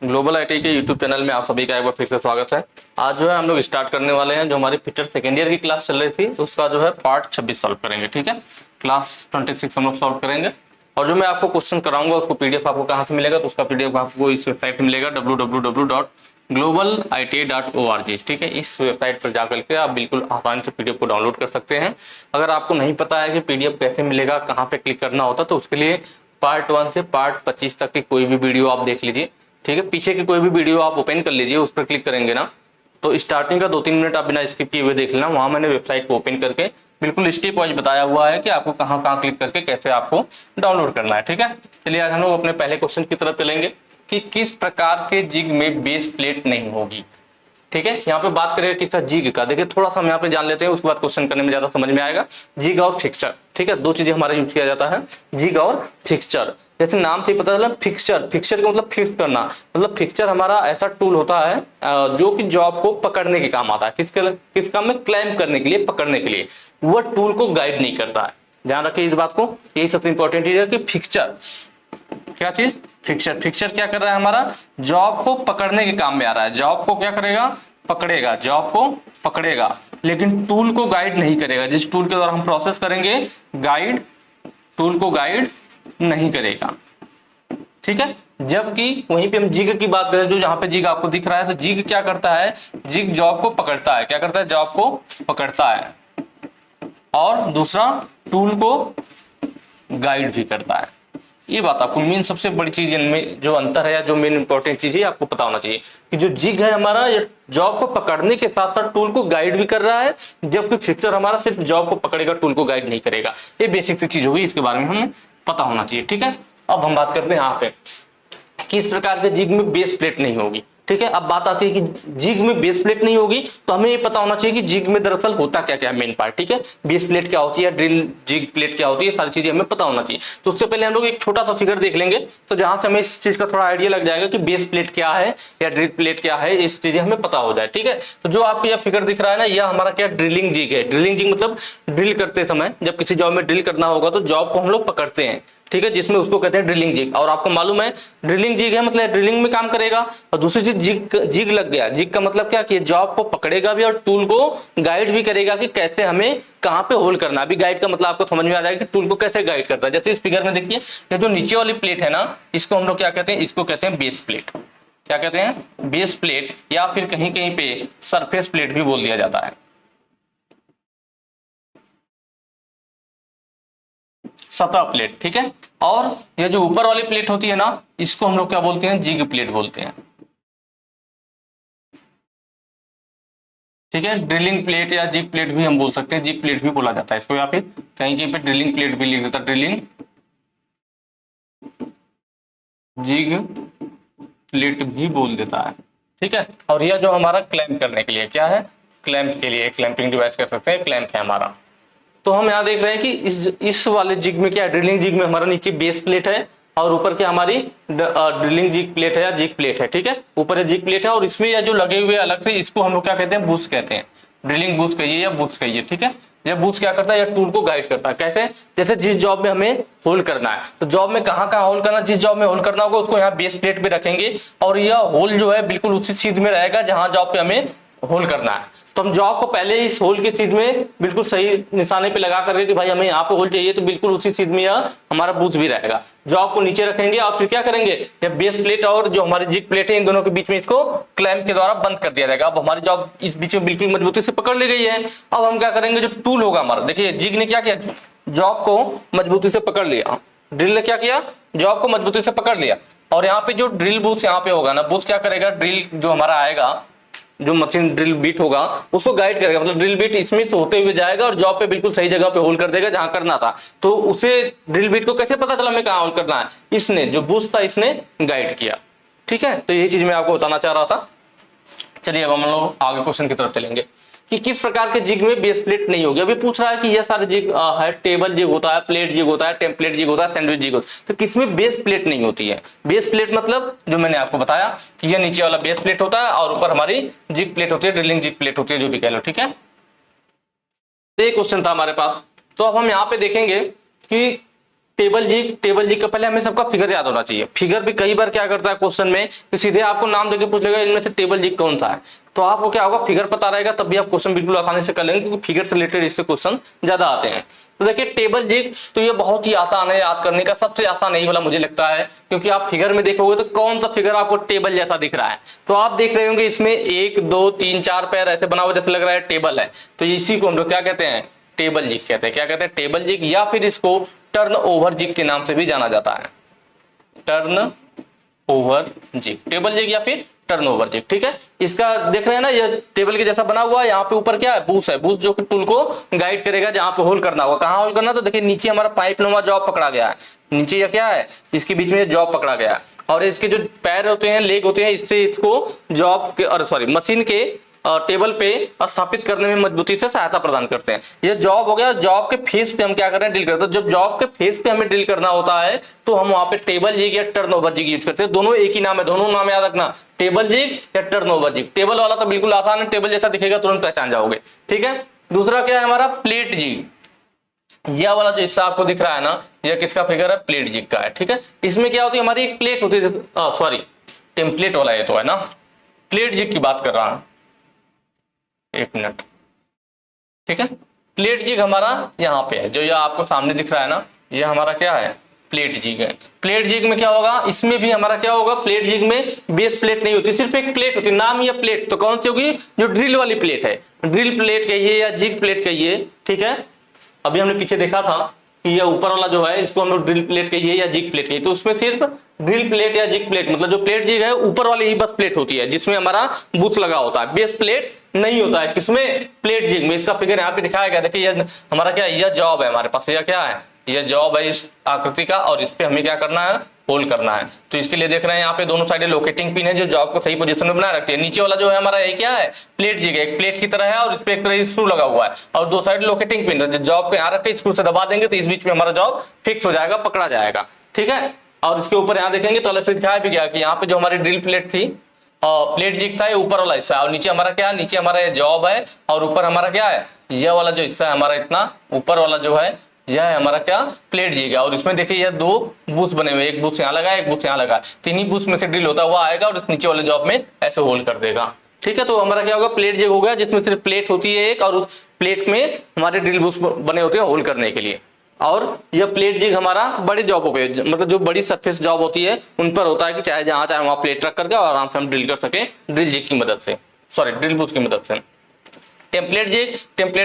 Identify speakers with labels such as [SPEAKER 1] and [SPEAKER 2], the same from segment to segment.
[SPEAKER 1] Global IT के YouTube channel में आप सभी का एक बार फिर से स्वागत है। आज जो है हम लोग स्टार्ट करने वाले हैं जो हमारी फिटर सेकेंड ईयर की क्लास चल रही थी उसका जो है पार्ट 26 सॉल्व करेंगे। ठीक है, क्लास 26 हम लोग सॉल्व करेंगे और जो मैं आपको क्वेश्चन कराऊंगा उसको पीडीएफ आपको कहाँ से मिलेगा, तो उसका पीडीएफ आपको इस वेबसाइट में मिलेगा www.globalit.org। ठीक है, इस वेबसाइट पर जाकर के आप बिल्कुल आसानी से पीडीएफ को डाउनलोड कर सकते हैं। अगर आपको नहीं पता है कि पीडीएफ कैसे मिलेगा, कहाँ पे क्लिक करना होता, तो उसके लिए पार्ट 1 से पार्ट 25 तक की कोई भी वीडियो आप देख लीजिए। ठीक है, पीछे की कोई भी वीडियो आप ओपन कर लीजिए, उस पर क्लिक करेंगे ना तो स्टार्टिंग का 2-3 मिनट आप बिना स्किप किए हुए देख लेना। वहां मैंने वेबसाइट को ओपन करके बिल्कुल स्टेप वाइज बताया हुआ है कि आपको कहाँ कहाँ क्लिक करके कैसे आपको डाउनलोड करना है। ठीक है, चलिए आज हम लोग अपने पहले क्वेश्चन की तरफ चलेंगे कि किस प्रकार के जिग में बेस प्लेट नहीं होगी। ठीक है, यहाँ पे बात करेंगे किसका, जिग का। देखिए थोड़ा सा हम यहाँ पे जान लेते हैं, उसके बाद क्वेश्चन करने में ज्यादा समझ में आएगा। जिग और फिक्सचर, ठीक है, दो चीजें हमारा यूज किया जाता है, जिग और फिक्सचर। जैसे नाम से पता चला फिक्सचर, फिक्सचर का मतलब फिक्स करना। मतलब फिक्सचर हमारा ऐसा टूल होता है जो कि जॉब को पकड़ने के काम आता है। किस काम में, क्लाइम करने के लिए, पकड़ने के लिए। वह टूल को गाइड नहीं करता है, ध्यान रखिए इस बात को। यही सबसे इंपॉर्टेंट चीज है कि फिक्सचर क्या चीज, फिक्सचर। फिक्सचर क्या कर रहा है, हमारा जॉब को पकड़ने के काम में आ रहा है। जॉब को क्या करेगा, पकड़ेगा, जॉब को पकड़ेगा, लेकिन टूल को गाइड नहीं करेगा। जिस टूल के द्वारा हम प्रोसेस करेंगे, गाइड, टूल को गाइड नहीं करेगा। ठीक है, जबकि वहीं पे हम जिग की बात करें, जो जहां पे जिग आपको दिख रहा है, तो जिग क्या करता है, जिग जॉब को पकड़ता है। क्या करता है, जॉब को पकड़ता है, और दूसरा टूल को गाइड भी करता है। ये बात आपको मेन सबसे बड़ी चीज इनमें जो अंतर है या जो मेन इंपॉर्टेंट चीज है आपको पता होना चाहिए कि जो जिग है हमारा, ये जॉब को पकड़ने के साथ साथ टूल को गाइड भी कर रहा है, जबकि फिक्सचर हमारा सिर्फ जॉब को पकड़ेगा, टूल को गाइड नहीं करेगा। ये बेसिक सी चीज होगी, इसके बारे में हमें पता होना चाहिए। ठीक है, अब हम बात करते हैं यहाँ पे किस प्रकार के जिग में बेस प्लेट नहीं होगी। ठीक है, अब बात आती है कि जिग में बेस प्लेट नहीं होगी, तो हमें ये पता होना चाहिए कि जिग में दरअसल होता क्या क्या है, मेन पार्ट। ठीक है, बेस प्लेट क्या होती है, ड्रिल जिग प्लेट क्या होती है, सारी चीजें हमें पता होना चाहिए। तो उससे पहले हम लोग एक छोटा सा फिगर देख लेंगे, तो जहां से हमें इस चीज का थोड़ा आइडिया लग जाएगा कि बेस प्लेट क्या है या ड्रिल प्लेट क्या है, इस चीजें हमें पता हो जाए। ठीक है, तो जो आपको यह फिगर दिख रहा है ना, यह हमारा क्या, ड्रिलिंग जिग है। ड्रिलिंग जिग मतलब ड्रिल करते समय, जब किसी जॉब में ड्रिल करना होगा तो जॉब को हम लोग पकड़ते हैं। ठीक है, जिसमें उसको कहते हैं ड्रिलिंग जिग। और आपको मालूम है ड्रिलिंग जिग है मतलब ड्रिलिंग में काम करेगा, और दूसरी चीज जिग लग गया। जिग का मतलब क्या कि जॉब को पकड़ेगा भी और टूल को गाइड भी करेगा कि कैसे हमें कहां पे होल्ड करना है। अभी गाइड का मतलब आपको समझ में आ जाएगा कि टूल को कैसे गाइड करता है। जैसे इस फिगर में देखिए, ये जो नीचे वाली प्लेट है ना, इसको हम लोग क्या कहते हैं, इसको कहते हैं बेस प्लेट। क्या कहते हैं, बेस प्लेट, या फिर कहीं कहीं पे सरफेस प्लेट भी बोल दिया जाता है, सतह प्लेट। ठीक है, और ये जो ऊपर वाली प्लेट होती है ना, इसको हम लोग क्या बोलते हैं, जिग प्लेट बोलते हैं। ठीक है, ड्रिलिंग प्लेट या जिग प्लेट भी हम बोल सकते हैं, जिग प्लेट भी बोला जाता है इसको, या फिर कहीं कहीं पे ड्रिलिंग प्लेट भी लिख देता है, ड्रिलिंग जिग प्लेट भी बोल देता है। ठीक है, और यह जो हमारा क्लैंप करने के लिए क्या है, क्लैंप के लिए, क्लैंपिंग डिवाइस कर सकते हैं, क्लैंप है हमारा। तो हम यहाँ देख रहे हैं कि इस वाले जिग में क्या है, ड्रिलिंग जिग में हमारा नीचे बेस प्लेट है और ऊपर क्या हमारी ड्रिलिंग जिग प्लेट है या जिग प्लेट है। ठीक है, ऊपर जिग प्लेट है और इसमें या जो लगे हुए अलग से, इसको हम लोग क्या कहते हैं, बूस कहते हैं। ड्रिलिंग बूस कहिए या बूस कहिए। ठीक है, यह बूस क्या करता है, यह टूल को गाइड करता है। कैसे, जैसे जिस जॉब में हमें होल्ड करना है, तो जॉब में कहाँ कहाँ होल्ड करना, जिस जॉब में होल्ड करना होगा उसको यहाँ बेस प्लेट पे रखेंगे, और यह होल जो है बिल्कुल उसी चीज में रहेगा जहां जॉब पे हमें होल्ड करना है। तो हम जॉब को पहले इस होल की चीज में बिल्कुल सही निशाने पे लगा करके कि भाई हमें यहाँ पे होल चाहिए, तो बिल्कुल उसी चीज में यह हमारा बूस भी रहेगा। जॉब को नीचे रखेंगे और फिर क्या करेंगे, ये बेस प्लेट और जो हमारी जिग प्लेट है, इन दोनों के बीच में इसको क्लैंप के द्वारा बंद कर दिया जाएगा। अब हमारी जॉब इस बीच में बिल्कुल मजबूती से पकड़ ली गई है। अब हम क्या करेंगे, जो टूल होगा हमारा, देखिए जिग ने क्या किया, जॉब को मजबूती से पकड़ लिया, ड्रिल ने क्या किया, जॉब को मजबूती से पकड़ लिया, और यहाँ पे जो ड्रिल बूस यहाँ पे होगा ना, बूस क्या करेगा, ड्रिल जो हमारा आएगा, जो मशीन ड्रिल बीट होगा उसको गाइड करेगा। मतलब ड्रिल बीट इसमें से होते हुए जाएगा और जॉब पे बिल्कुल सही जगह पे होल्ड कर देगा जहां करना था। तो उसे ड्रिल बीट को कैसे पता चला हमें कहां होल्ड करना है, इसने जो बूस्ट था इसने गाइड किया। ठीक है, तो यही चीज मैं आपको बताना चाह रहा था। चलिए अब हम लोग आगे क्वेश्चन की तरफ चलेंगे कि किस प्रकार के जिग में बेस प्लेट नहीं होगी। अभी पूछ रहा है कि यह सारे जिग है, टेबल जिग होता है, प्लेट जिग होता है, टेम्पलेट जिग होता है, सैंडविच जिग होता है, तो किसमें बेस प्लेट नहीं होती है। बेस प्लेट मतलब जो मैंने आपको बताया कि यह नीचे वाला बेस प्लेट होता है और ऊपर हमारी जिग प्लेट होती है, ड्रिलिंग जिग प्लेट होती है, जो भी कह लो। ठीक है, तो ये क्वेश्चन था हमारे पास। तो अब हम यहाँ पे देखेंगे कि टेबल जिग का पहले हमें सबका फिगर याद होना चाहिए। फिगर भी कई बार क्या करता है क्वेश्चन में कि सीधे आपको नाम देके पूछ लेगा इनमें से टेबल जिग कौन सा है, तो आपको क्या होगा फिगर पता रहेगा, तब भी आप क्वेश्चन बिल्कुल आसानी से कर लेंगे, क्योंकि फिगर से रिलेटेड इससे क्वेश्चन ज्यादा आते हैं। तो देखिए टेबल जिग तो ये बहुत ही आसान है याद करने का, सबसे आसान यही वाला मुझे लगता है, क्योंकि आप फिगर में देखोगे तो कौन सा फिगर आपको टेबल जैसा दिख रहा है, तो आप देख रहे होंगे इसमें 1 2 3 4 पैर ऐसे बना हुआ जैसे लग रहा है टेबल है, तो इसी को हम लोग क्या कहते हैं, टेबल जिग कहते हैं। क्या कहते हैं, टेबल जिग, या फिर इसको टर्न ओवर जिग के नाम से भी जाना जाता है, turn over jig, table jig या फिर टर्न ओवर जिग। ठीक है, इसका देख रहे हैं ना, ये टेबल के जैसा बना हुआ है, यहाँ पे ऊपर क्या है, बूस है, बूस जो कि टूल को गाइड करेगा जहां पे होल करना होगा। कहाँ होल करना, तो देखिए नीचे हमारा पाइप नुमा जॉब पकड़ा गया है, नीचे या क्या है, इसके बीच में जॉब पकड़ा गया है, और इसके जो पैर होते हैं, लेग होते हैं, इससे इसको जॉब के और सॉरी मशीन के टेबल पे स्थापित करने में मजबूती से सहायता प्रदान करते हैं। ये जॉब हो गया, जॉब के फेस पे हम क्या कर रहे हैं, ड्रिल करते हैं। जब जॉब के फेस पे हमें ड्रिल करना होता है तो हम वहां पे टेबल जिग या टर्न ओवर जिग यूज करते हैं। दोनों एक ही नाम है, दोनों नाम याद रखना, टेबल जिग या टर्न ओवर जिग। टेबल वाला तो बिल्कुल आसान है, टेबल जैसा दिखेगा तुरंत पहचान जाओगे। ठीक है, दूसरा क्या है हमारा, प्लेट जिग। यह वाला जो हिस्सा आपको दिख रहा है ना, यह किसका फिगर है, प्लेट जिग का है। ठीक है, इसमें क्या होती है, हमारी एक प्लेट होती है, सॉरी टेम्पलेट वाला ये तो है ना, प्लेट जिग की बात कर रहा हूं, एक मिनट। ठीक है, प्लेट जिग हमारा यहाँ पे है, जो ये आपको सामने दिख रहा है ना, ये हमारा क्या है, प्लेट जिग है। प्लेट जिग में क्या होगा, इसमें भी हमारा क्या होगा, प्लेट जिग में बेस प्लेट नहीं होती, सिर्फ एक प्लेट होती है, नाम या प्लेट तो कौन सी होगी, जो ड्रिल वाली प्लेट है, ड्रिल प्लेट कहिए या जिग प्लेट कहिए। ठीक है, अभी हमने पीछे देखा था कि ये ऊपर वाला जो है इसको हम लोग ड्रिल प्लेट कहिए या जिग प्लेट कहिए, तो उसमें सिर्फ ड्रिल प्लेट या जिग प्लेट, मतलब जो प्लेट जिग है ऊपर वाली ही बस प्लेट होती है, जिसमें हमारा बुश लगा होता है, बेस प्लेट नहीं होता है। किसमें, प्लेट जिग में। इसका फिगर यहाँ पे दिखाया गया, देखिए ये हमारा क्या है, यह जॉब है हमारे पास, यह क्या है, यह जॉब है इस आकृति का, और इस पे हमें क्या करना है, होल करना है। तो इसके लिए देख रहे हैं यहाँ पे दोनों साइड लोकेटिंग पिन है, जो जॉब को सही पोजीशन में बनाए रखती है। नीचे वाला जो है हमारा ये क्या है, प्लेट जिग है, एक प्लेट की तरह है, और इस पे एक तरह स्क्रू लगा हुआ है, और दो साइड लोकेटिंग पिन है, जॉब को यहाँ रख के स्क्रू से दबा देंगे तो इस बीच में हमारा जॉब फिक्स हो जाएगा, पकड़ा जाएगा। ठीक है, और इसके ऊपर यहाँ देखेंगे तो अलग से दिखाया भी गया कि यहाँ पे जो हमारी ड्रिल प्लेट थी, प्लेट जिग था, ये ऊपर वाला हिस्सा, और नीचे हमारा क्या है, नीचे हमारा ये जॉब है, और ऊपर हमारा क्या है, यह वाला जो हिस्सा है हमारा, इतना ऊपर वाला जो है यह है हमारा क्या, प्लेट जिग है। और इसमें देखिए यह दो बूस बने हुए, एक बूस यहाँ लगा है, एक बूस यहाँ लगा है, तीन ही बूस में से ड्रिल होता हुआ आएगा और इस नीचे वाले जॉब में ऐसे होल कर देगा। ठीक है, तो हमारा क्या होगा, प्लेट जिग हो गया, जिसमें सिर्फ प्लेट होती है एक, और उस प्लेट में हमारे ड्रिल बूस बने होते हैं होल करने के लिए। और यह प्लेट जिग हमारा बड़े जॉबों पे, मतलब जो बड़ी सरफेस जॉब होती है उन पर होता है कि चाहे जहां चाहे वहां प्लेट रख करके और आराम से हम ड्रिल कर सके ड्रिल जिग की मदद से, सॉरी ड्रिल बूस की मदद से। टेम्पलेट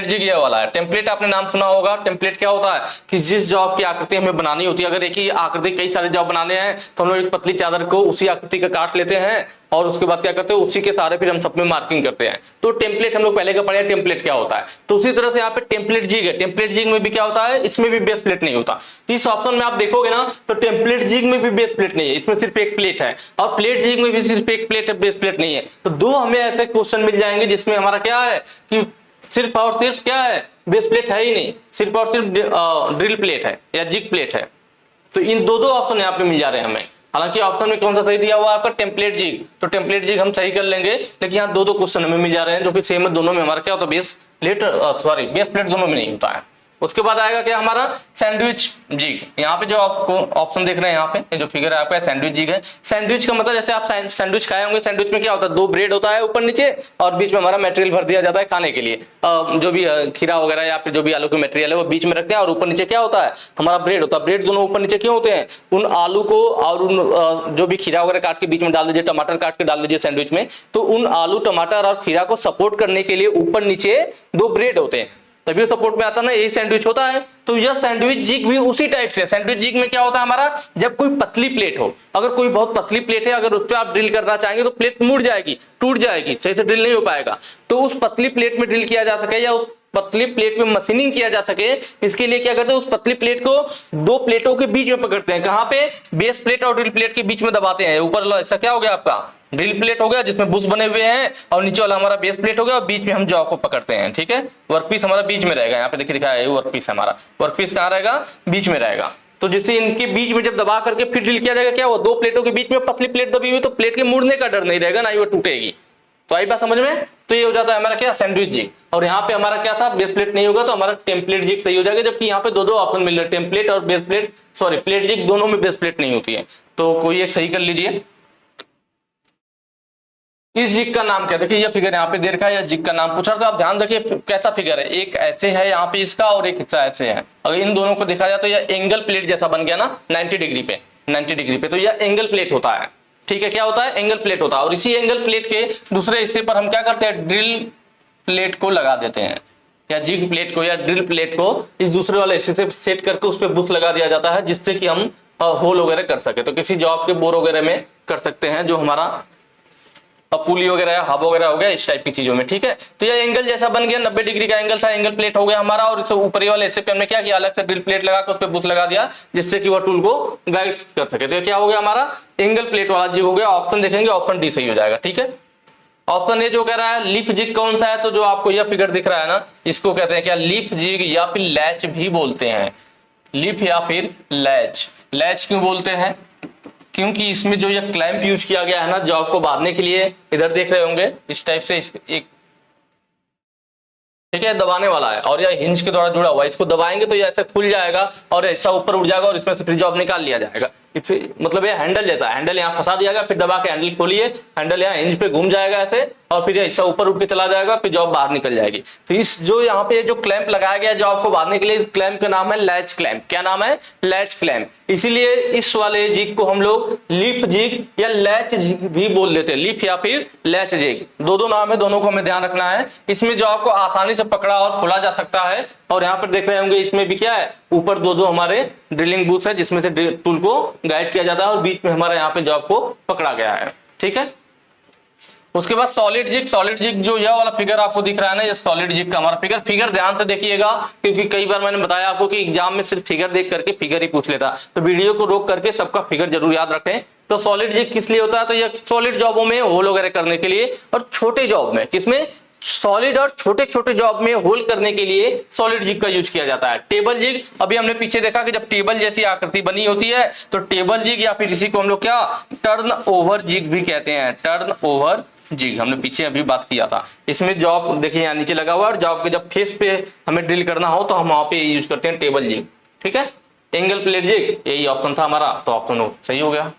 [SPEAKER 1] जिग ये वाला है। टेम्पलेट आपने नाम सुना होगा। टेम्पलेट क्या होता है कि जिस जॉब की आकृति हमें बनानी होती है, अगर एक ही आकृति कई सारे जॉब बनाने हैं तो हम लोग एक पतली चादर को उसी आकृति का काट लेते हैं और उसके बाद क्या करते हैं, उसी के सहारे फिर हम सब में मार्किंग करते हैं। तो टेम्पलेट हम लोग पहले का पढ़े, टेम्पलेट क्या होता है। तो उसी तरह से यहाँ पे टेम्पलेट जिग है। टेम्पलेट जिग में भी क्या होता है, इसमें भी बेस प्लेट नहीं होता। इस ऑप्शन में आप देखोगे ना तो टेम्पलेट जिग में भी बेस प्लेट नहीं है, इसमें सिर्फ एक प्लेट है, और प्लेट जिग में भी सिर्फ एक प्लेट है, बेस प्लेट नहीं है। तो दो हमें ऐसे क्वेश्चन मिल जाएंगे जिसमें हमारा क्या है कि सिर्फ और सिर्फ क्या है, बेस प्लेट है ही नहीं, सिर्फ और सिर्फ ड्रिल प्लेट है या जिग प्लेट है। तो इन दो ऑप्शन यहाँ पे मिल जा रहे हैं हमें। हालांकि ऑप्शन में कौन सा सही दिया हुआ है आपका, टेम्पलेट जिग, तो टेम्पलेट जिग हम सही कर लेंगे, लेकिन यहाँ दो क्वेश्चन हमें मिल जा रहे हैं जो कि सेम है, दोनों में हमारा क्या होता है, बेस प्लेट दोनों में नहीं होता है। उसके बाद आएगा क्या हमारा, सैंडविच जिग। यहाँ पे जो आपको ऑप्शन देख रहे हैं, यहाँ पे जो फिगर है आपका सैंडविच जिग है। सैंडविच का मतलब जैसे आप सैंडविच खाए होंगे, सैंडविच में क्या होता है, दो ब्रेड होता है ऊपर नीचे और बीच में हमारा मटेरियल भर दिया जाता है खाने के लिए, जो भी खीरा वगैरह या फिर जो भी आलू का मटेरियल है वो बीच में रखते हैं, और ऊपर नीचे क्या होता है, हमारा ब्रेड होता है। ब्रेड दोनों ऊपर नीचे क्यों होते हैं, उन आलू को और उन जो भी खीरा वगैरह काट के बीच में डाल दीजिए, टमाटर काट के डाल दीजिए सैंडविच में, तो उन आलू टमाटर और खीरा को सपोर्ट करने के लिए ऊपर नीचे दो ब्रेड होते हैं, तभी सपोर्ट में आता है ना, यही सैंडविच होता है। तो यह सैंडविच जिग भी उसी टाइप से। सैंडविच जिग में क्या होता है हमारा, जब कोई पतली प्लेट हो, अगर कोई बहुत पतली प्लेट है, अगर उस पर आप ड्रिल करना चाहेंगे तो प्लेट मुड़ जाएगी, टूट जाएगी, सही से ड्रिल नहीं हो पाएगा। तो उस पतली प्लेट में ड्रिल किया जा सके या उस पतली प्लेट में मशीनिंग किया जा सके, इसके लिए क्या करते हैं, उस पतली प्लेट को दो प्लेटों के बीच में पकड़ते हैं। कहां पे, बेस प्लेट और ड्रिल प्लेट के बीच में दबाते हैं। ऊपर वाला ऐसा क्या हो गया आपका, ड्रिल प्लेट हो गया जिसमें बुश बने हुए हैं, और नीचे वाला हमारा बेस प्लेट हो गया और बीच में हम जॉ को पकड़ते हैं। ठीक है, वर्कपीस हमारा बीच में रहेगा, यहाँ पे देखिए दिखाया है वर्कपीस हमारा, वर्कपीस कहाँ रहेगा, बीच में रहेगा। तो जैसे इनके बीच में जब दबा करके फिर ड्रिल किया जाएगा, क्या वो दो प्लेटों के बीच में पतली प्लेट दबी हुई, तो प्लेट के मुड़ने का डर नहीं रहेगा, ना ही वो टूटेगी। तो आई बात समझ में। तो ये हो जाता है हमारा क्या, सैंडविच जिग। और यहाँ पे हमारा क्या था, बेस प्लेट नहीं होगा तो हमारा टेम्पलेट जिग सही हो जाएगा, जबकि यहाँ पे दो दो ऑप्शन मिल रहे हैं, टेम्पलेट और base plate, sorry plate jig, दोनों में बेस प्लेट नहीं होती है। तो कोई एक सही कर लीजिए। इस जिग का नाम क्या, देखिए ये फिगर यहाँ पे दे रखा है, या जिग का नाम पूछा, तो आप ध्यान रखिए कैसा फिगर है, एक ऐसे है यहाँ पे इसका और एक हिस्सा ऐसे है। अगर इन दोनों को देखा जाए तो यह एंगल प्लेट जैसा बन गया ना 90 डिग्री पे, 90 डिग्री पे, तो यह एंगल प्लेट होता है। ठीक है, क्या होता है, एंगल प्लेट होता है। और इसी एंगल प्लेट के दूसरे हिस्से पर हम क्या करते हैं, ड्रिल प्लेट को लगा देते हैं, या जिग प्लेट को या ड्रिल प्लेट को इस दूसरे वाले हिस्से से सेट करके उस पर बुश लगा दिया जाता है, जिससे कि हम होल वगैरह कर सके। तो किसी जॉब के बोर वगैरह में कर सकते हैं, जो हमारा पुली वगैरह हब वगैरह हो गया, इस टाइप की चीजों में। ठीक है, तो ये एंगल जैसा बन गया, 90 डिग्री का एंगल था, एंगल प्लेट हो गया हमारा। और इसे ऊपरी वाले हिस्से पे हमने क्या किया, अलग से ड्रिल प्लेट लगा के उस पर बुश लगा दिया, जिससे कि वह टूल को गाइड कर सके। तो क्या हो गया हमारा, एंगल प्लेट वाला जिग हो गया। ऑप्शन देखेंगे, ऑप्शन डी सही हो जाएगा। ठीक है, ऑप्शन ए जो कह रहा है लीफ जिग कौन सा है, तो जो आपको यह फिगर दिख रहा है ना, इसको कहते हैं क्या, लीफ जिग या फिर लैच भी बोलते हैं। लीफ या फिर लैच। लैच क्यों बोलते हैं, क्योंकि इसमें जो ये क्लैंप यूज किया गया है ना जॉब को बांधने के लिए, इधर देख रहे होंगे इस टाइप से एक, ठीक है, दबाने वाला है और यह हिंज के द्वारा जुड़ा हुआ है। इसको दबाएंगे तो ये ऐसे खुल जाएगा और ऐसा ऊपर उठ जाएगा और इसमें से फिर जॉब निकाल लिया जाएगा। मतलब ये हैंडल लेता है, हैंडल यहाँ फंसा दिया गया, फिर दबा के हैंडल खोलिए, हैंडल यहाँ हिंज पे घूम जाएगा ऐसे, और फिर हिस्सा ऊपर उठ के चला जाएगा, फिर जॉब बाहर निकल जाएगी। तो इस जो यहाँ पे जो क्लैंप लगाया गया जॉब को बांधने के लिए, इस क्लैंप का नाम है लैच क्लैंप। क्या नाम है, लैच क्लैंप। इसीलिए इस वाले जिग को हम लोग लीफ जिग या लैच जिग भी बोल देते हैं, लीफ या फिर लैच जिग, दो दो नाम है, दोनों को हमें ध्यान रखना है। इसमें जॉब को आसानी से पकड़ा और खुला जा सकता है। और यहाँ पर देख रहे होंगे इसमें भी क्या है, ऊपर दो दो हमारे ड्रिलिंग बूथ है, जिसमें से टूल को गाइड किया जाता है, और बीच में हमारा यहाँ पे जॉब को पकड़ा गया है। ठीक है, उसके बाद सॉलिड जिग। सॉलिड जिग जो यह वाला फिगर आपको दिख रहा है ना, ये सॉलिड जिग का हमारा फिगर। फिगर ध्यान से देखिएगा, क्योंकि कई बार मैंने बताया आपको कि एग्जाम में सिर्फ फिगर देख करके फिगर ही पूछ लेता, तो वीडियो को रोक करके सबका फिगर जरूर याद रखें। तो सॉलिड जिग किस लिए होता है, तो यह सॉलिड जॉबों में होल वगैरह करने के लिए, और छोटे जॉब में, किसमें, सॉलिड और छोटे छोटे जॉब में होल करने के लिए सॉलिड जिग का यूज किया जाता है। टेबल जिग, अभी हमने पीछे देखा कि जब टेबल जैसी आकृति बनी होती है तो टेबल जिग, या फिर इसी को हम लोग क्या टर्न ओवर जिग भी कहते हैं, टर्न ओवर जिग, हमने पीछे अभी बात किया था। इसमें जॉब देखिए यहाँ नीचे लगा हुआ है, और जॉब के जब फेस पे हमें ड्रिल करना हो तो हम वहां पे यूज करते हैं टेबल जिग। ठीक है, एंगल प्लेट जिग, यही ऑप्शन था हमारा, तो ऑप्शन सही हो गया।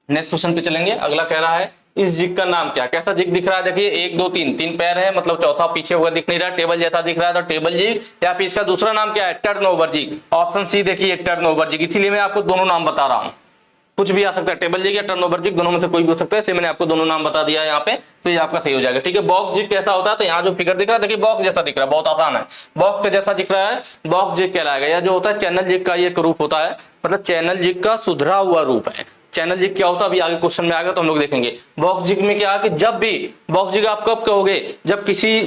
[SPEAKER 1] नेक्स्ट क्वेश्चन पे चलेंगे। अगला कह रहा है इस जिग का नाम क्या, कैसा जिग दिख रहा है, देखिए 1 2 3 3 पैर है, मतलब चौथा पीछे होगा दिख नहीं रहा, टेबल जैसा दिख रहा है, तो टेबल जिग, या फिर इसका दूसरा नाम क्या है, turn over jig. Option C देखिए टर्न ओवर जिग, इसीलिए मैं आपको दोनों नाम बता रहा हूं, कुछ भी आ सकता है, टेबल जिग या टर्न ओवर जिग, दोनों में से कोई भी हो सकता है, इसलिए मैंने आपको दोनों नाम बता दिया है यहाँ पे, तो ये आपका सही हो जाएगा। ठीक है, बॉक्स जिग कैसा होता है, तो यहाँ जो फिगर दिख रहा है देखिए बॉक्स जैसा दिख रहा है, बहुत आसान है, बॉक्स के जैसा दिख रहा है, बॉक्स जिग कहलाएगा। या जो होता है चैनल जिग का एक रूप होता है, मतलब चैनल जिग का सुधरा हुआ रूप है। चैनल जिग क्या होता है अभी आगे क्वेश्चन में आएगा तो हम लोग देखेंगे। बॉक्स जिग में क्या है कि जब भी बॉक्स जिग आप कब कहोगे, जब किसी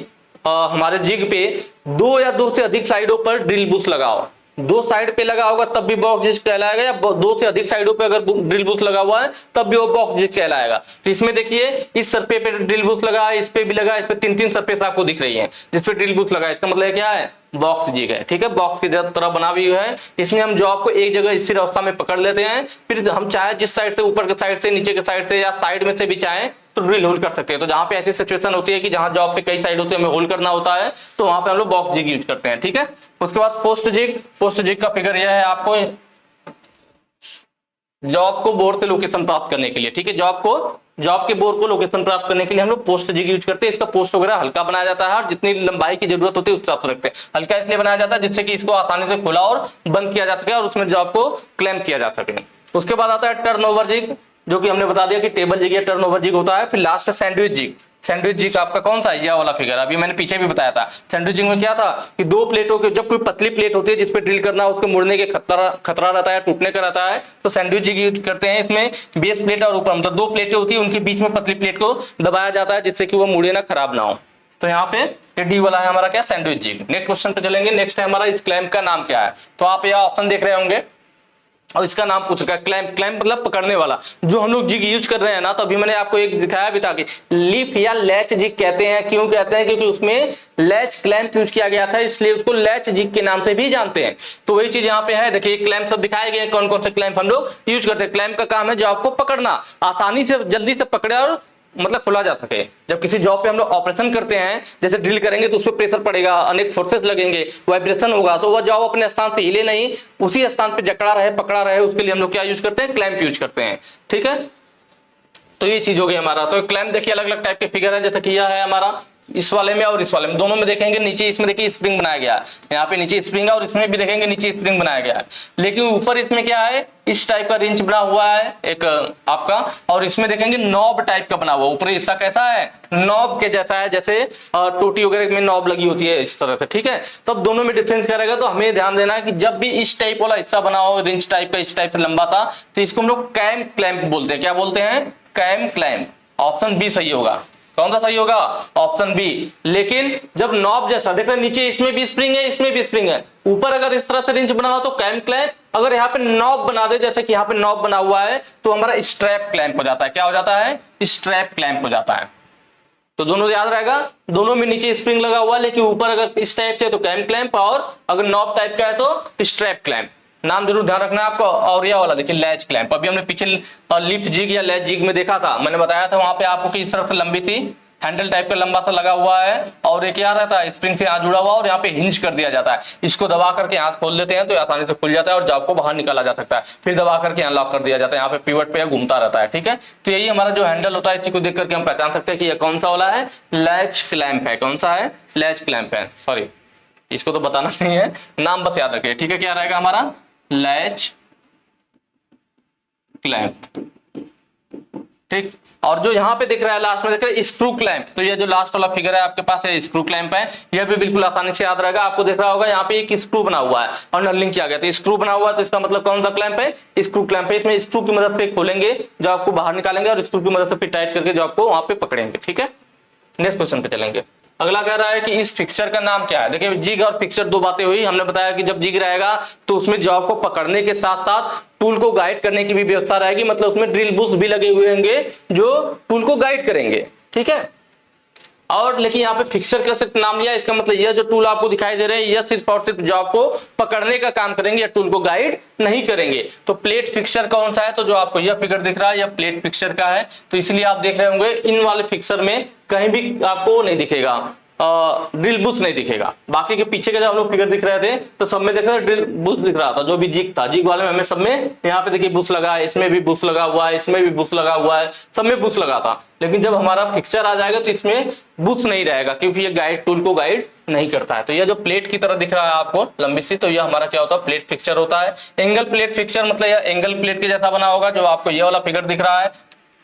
[SPEAKER 1] हमारे जिग पे 2 या 2 से अधिक साइडों पर ड्रिल बुश लगाओ, 2 साइड पे लगा होगा तब भी बॉक्स जिग कहलाएगा, या 2 से अधिक साइडों पे अगर ड्रिल बुश लगा हुआ है तब भी वो बॉक्स जिग कहलाएगा। तो इसमें देखिए इस सरफे पे ड्रिल बुश लगा है, इस पे भी लगा है, इस पे 3-3 सरफेस आपको दिख रही है जिसपे ड्रिल बुश लगा है, इसका मतलब क्या है, बॉक्स जिग है। ठीक है, बॉक्स की तरह बना हुई है, इसमें हम जॉब को एक जगह स्थिर अवस्था में पकड़ लेते हैं, फिर हम चाहे जिस साइड से, ऊपर के साइड से, नीचे के साइड से, या साइड में से भी चाहे तो ड्रिल होल कर सकते हैं। तो जहां पे ऐसी सिचुएशन होती है कि जहां जॉब पे कई साइडों से हमें होल करना होता है, तो वहां पे हम लोग बॉक्स जिग यूज करते हैं। ठीक है, उसके बाद पोस्ट जिग। पोस्ट जिग का फिगर यह है, आपको जॉब को बोर्ड से लोकेशन प्राप्त करने के लिए, ठीक है, जॉब के बोर्ड को लोकेशन प्राप्त करने के लिए हम लोग पोस्ट जिग यूज करते हैं। इसका पोस्ट वगैरह हल्का बनाया जाता है और जितनी लंबाई की जरूरत होती है उस हिसाब से रखते हैं। हल्का इसलिए बनाया जाता है जिससे कि इसको आसानी से खुला और बंद किया जा सके और उसमें जॉब को क्लैंप किया जा सके। उसके बाद आता है टर्न ओवर जिग, जो कि हमने बता दिया कि टेबल जिग या टर्न ओवर जिग होता है। फिर last sandwich jig. Sandwich jig आपका कौन सा, यह वाला फिगर, अभी मैंने पीछे भी बताया था। सैंडविच जिग में क्या था कि 2 प्लेटों के, जब कोई पतली प्लेट होती है जिसपे ड्रिल करना, उसके मुड़ने के खतरा रहता है, टूटने का रहता है, तो सैंडविच जिग यूज करते हैं। इसमें बेस प्लेट और ऊपर, मतलब 2 प्लेटें होती है, उनके बीच में पतली प्लेट को दबाया जाता है जिससे कि वो मुड़े ना, खराब ना हो। तो यहाँ पे डी वाला है हमारा क्या, सैंडविच जिग। नेक्स्ट क्वेश्चन पे चलेंगे। नेक्स्ट है हमारा इस क्लैंप का नाम क्या है, तो आप यह ऑप्शन देख रहे होंगे और इसका नाम पूछ रखा है क्लैंप। क्लैंप मतलब पकड़ने वाला। जो हम लोग जिग यूज कर रहे हैं ना, तो अभी मैंने आपको एक दिखाया भी था कि लीफ या लैच जिग कहते हैं। क्यों कहते हैं, क्योंकि उसमें लैच क्लैंप यूज किया गया था, इसलिए उसको लैच जिग के नाम से भी जानते हैं। तो वही चीज यहाँ पे है, देखिए क्लैंप सब दिखाए गए, कौन कौन से क्लैंप हम लोग यूज करते हैं। क्लैंप का काम है जो आपको पकड़ना, आसानी से जल्दी से पकड़े और मतलब खोला जा सके। जब किसी जॉब पे हम लोग ऑपरेशन करते हैं, जैसे ड्रिल करेंगे तो उस पर प्रेशर पड़ेगा, अनेक फोर्सेस लगेंगे, वाइब्रेशन होगा, तो वह जॉब अपने स्थान से हिले नहीं, उसी स्थान पे जकड़ा रहे, पकड़ा रहे, उसके लिए हम लोग क्या यूज करते हैं, क्लैंप यूज करते हैं। ठीक है, तो ये चीज हो गई हमारा। तो क्लैंप देखिए अलग अलग टाइप के फिगर है, जैसे कि यह है हमारा इस वाले में और इस वाले में, दोनों में देखेंगे नीचे इसमें देखिए स्प्रिंग बनाया गया है, यहाँ पे नीचे स्प्रिंग है और इसमें भी देखेंगे नीचे स्प्रिंग बनाया गया है। लेकिन ऊपर इसमें क्या है, इस टाइप का रिंच बना हुआ है एक आपका, और इसमें देखेंगे नॉब टाइप का बना हुआ। ऊपरी हिस्सा कैसा है, नॉब के जैसा है, जैसे टोटी वगैरह में नॉब लगी होती है इस तरह से। ठीक है, तो अब दोनों में डिफरेंस क्या रहेगा, तो हमें ध्यान देना है कि जब भी इस टाइप वाला हिस्सा बना हो, रिंच टाइप का, इस टाइप से लंबा था, तो इसको हम लोग कैम क्लैंप बोलते हैं। क्या बोलते हैं, कैम क्लैंप। ऑप्शन बी सही होगा। कौन सा सही होगा, ऑप्शन बी। लेकिन जब नॉब जैसा देख रहे नीचे इसमें भी स्प्रिंग है, इसमें भी स्प्रिंग है, ऊपर अगर इस तरह से रिंच बना हो तो कैम क्लैंप, अगर यहाँ पे नॉब बना दे जैसे कि यहाँ पे नॉब बना हुआ है तो हमारा स्ट्रैप क्लैंप हो जाता है। क्या हो जाता है, स्ट्रैप क्लैंप हो जाता है। तो दोनों याद रहेगा, दोनों में नीचे स्प्रिंग लगा हुआ है, लेकिन ऊपर अगर इस टाइप से तो कैम क्लैंप, और अगर नॉब टाइप का है तो स्ट्रैप क्लैंप। नाम जरूर ध्यान रखना है आपको। और यह वाला देखिए लैच क्लैंप, अभी हमने पीछे लिफ्ट जिग या लैच जिग में देखा था, मैंने बताया था वहां पे आपको कि इस तरफ से लंबी सी हैंडल टाइप का लंबा सा लगा हुआ है, और एक क्या रहता है, स्प्रिंग से यहाँ जुड़ा हुआ, और यहाँ पे हिंज कर दिया जाता है। इसको दबा करके यहाँ खोल देते हैं तो आसानी से खुल जाता है और जॉब को बाहर निकाला जा सकता है। फिर दबा करके यहाँ लॉक कर दिया जाता है, यहाँ पे पिवट पे घूमता रहता है। ठीक है, तो यही हमारा जो हैंडल होता है, इसी को देख करके हम पहचान सकते हैं कि यह कौन सा वाला है, लैच क्लैंप है। कौन सा है, लैच क्लैंप है। सॉरी, इसको तो बताना नहीं है, नाम बस याद रखिए। ठीक है, क्या रहेगा हमारा, लैच क्लैंप। ठीक, और जो यहाँ पे दिख रहा है लास्ट में दिख रहा है स्क्रू क्लैंप, तो ये जो लास्ट वाला फिगर है आपके पास है स्क्रू क्लैंप है। यह भी बिल्कुल आसानी से याद रहेगा। आपको दिख रहा होगा यहाँ पे एक स्क्रू बना हुआ है और नलिंग किया गया, तो स्क्रू बना हुआ है, तो इसका मतलब कौन सा क्लैंप है, स्क्रू क्लैंप है। इसमें स्क्रू की मदद से खोलेंगे, जो आपको बाहर निकालेंगे, और स्क्रू की मदद से फिर टाइट करके जो आपको वहां पे पकड़ेंगे। ठीक है, नेक्स्ट क्वेश्चन पे चलेंगे। अगला कह रहा है कि इस फिक्सचर का नाम क्या है। देखिए जिग और फिक्सचर दो बातें हुई। हमने बताया कि जब जिग रहेगा तो उसमें जॉब को पकड़ने के साथ साथ टूल को गाइड करने की भी व्यवस्था रहेगी, मतलब उसमें ड्रिल बुश भी लगे हुए होंगे जो टूल को गाइड करेंगे। ठीक है, और लेकिन यहाँ पे फिक्सर का सिर्फ नाम लिया, इसका मतलब यह जो टूल आपको दिखाई दे रहे हैं यह सिर्फ और सिर्फ जॉब को पकड़ने का काम करेंगे, या टूल को गाइड नहीं करेंगे। तो प्लेट फिक्सर कौन सा है, तो जो आपको यह फिगर दिख रहा है यह प्लेट फिक्सर का है। तो इसलिए आप देख रहे होंगे इन वाले फिक्सर में कहीं भी आपको नहीं दिखेगा, ड्रिल बुश नहीं दिखेगा। बाकी के पीछे के जो हम लोग फिगर दिख रहे थे तो सब में देख रहे ड्रिल बुश दिख रहा था, जो भी जिग था, जिग वाले में हमें सब में यहाँ पे देखिए बुश लगा है, इसमें भी बुश लगा हुआ है, इसमें भी बुश लगा हुआ है, सब में बुश लगा था। लेकिन जब हमारा फिक्सचर आ जाएगा तो इसमें बुश नहीं रहेगा, क्योंकि ये गाइड टूल को गाइड नहीं करता है। तो ये जो प्लेट की तरह दिख रहा है आपको लंबी सी, तो ये हमारा क्या होता है, प्लेट फिक्सचर होता है। एंगल प्लेट फिक्सचर मतलब यह एंगल प्लेट के जैसा बना होगा, जो आपको ये वाला फिगर दिख रहा है।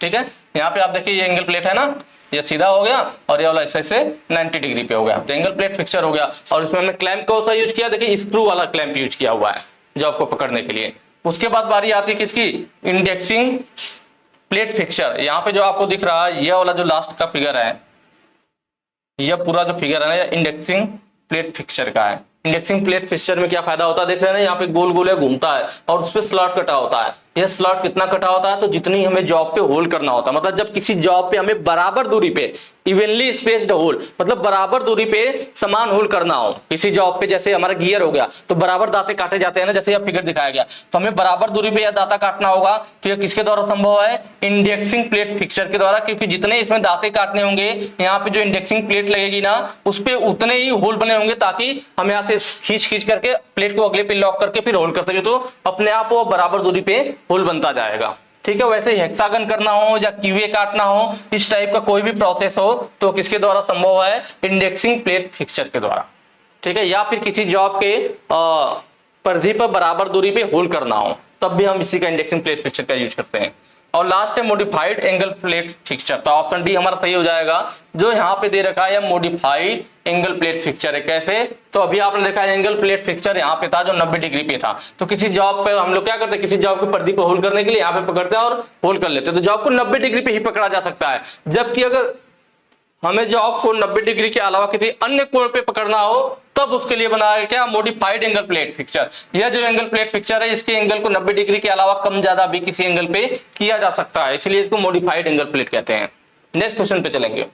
[SPEAKER 1] ठीक है, यहाँ पे आप देखिए ये एंगल प्लेट है ना, ये सीधा हो गया और ये वाला ऐसे 90 डिग्री पे हो गया, तो एंगल प्लेट फिक्सचर हो गया। और इसमें हमने क्लैंप कौन सा यूज किया, देखिए स्क्रू वाला क्लैंप यूज किया हुआ है जॉब को पकड़ने के लिए। उसके बाद बारी आती है किसकी, इंडेक्सिंग प्लेट फिक्सचर। यहाँ पे जो आपको दिख रहा है ये वाला जो लास्ट का फिगर है, यह पूरा जो फिगर है इंडेक्सिंग प्लेट फिक्सचर का है। इंडेक्सिंग प्लेट फिक्सचर में क्या फायदा होता है, देख रहे हैं ना यहाँ पे गोल गोल घूमता है और उस पर स्लॉट कटा होता है। यह स्लॉट कितना कटा होता है, तो जितनी हमें जॉब पे होल करना होता है, मतलब जब किसी जॉब पे हमें बराबर दूरी पे इवनली स्पेस्ड होल, मतलब बराबर दूरी पे समान होल करना हो किसी जॉब पे, जैसे हमारा गियर हो गया तो बराबर दांते काटे जाते हैं ना, जैसे यह फिगर दिखाया गया, तो हमें बराबर दूरी पे यह दांता काटना होगा। तो यह किसके द्वारा संभव है, इंडेक्सिंग प्लेट फिक्सचर के द्वारा, क्योंकि जितने इसमें दांते काटने होंगे यहाँ पे जो इंडेक्सिंग प्लेट लगेगी ना उस पे उतने ही होल बने होंगे, ताकि हम यहाँ से खींच करके प्लेट को अगले पे लॉक करके फिर होल कर सके, तो अपने आप वो बराबर दूरी पे होल बनता जाएगा। ठीक है, वैसे हेक्सागन करना हो या क्यूए काटना हो, इस टाइप का कोई भी प्रोसेस हो तो किसके द्वारा संभव है, इंडेक्सिंग प्लेट फिक्सचर के द्वारा। ठीक है, या फिर किसी जॉब के परिधि पर बराबर दूरी पे होल करना हो तब भी हम इसी का इंडेक्सिंग प्लेट फिक्सचर का यूज करते हैं। और लास्ट है मॉडिफाइड एंगल प्लेट फिक्सचर, तो ऑप्शन डी हमारा सही हो जाएगा। जो यहाँ पे दे रखा है मॉडिफाइड एंगल प्लेट फिक्सचर है, कैसे, तो अभी आपने देखा है एंगल प्लेट फिक्सचर यहाँ पे था जो 90 डिग्री पे था, तो किसी जॉब पे हम लोग क्या करते हैं, किसी जॉब की परिधि को होल्ड करने के लिए यहाँ पे पकड़ते हैं और होल्ड कर लेते हैं, तो जॉब को 90 डिग्री पे ही पकड़ा जा सकता है। जबकि अगर हमें जॉब को 90 डिग्री के अलावा किसी अन्य कोण पे पकड़ना हो तब उसके लिए बनाया गया क्या, मॉडिफाइड एंगल प्लेट फिक्सचर। यह जो एंगल प्लेट फिक्सचर है इसके एंगल को 90 डिग्री के अलावा कम ज्यादा भी किसी एंगल पे किया जा सकता है, इसलिए इसको मॉडिफाइड एंगल प्लेट कहते हैं। नेक्स्ट क्वेश्चन पे चलेंगे।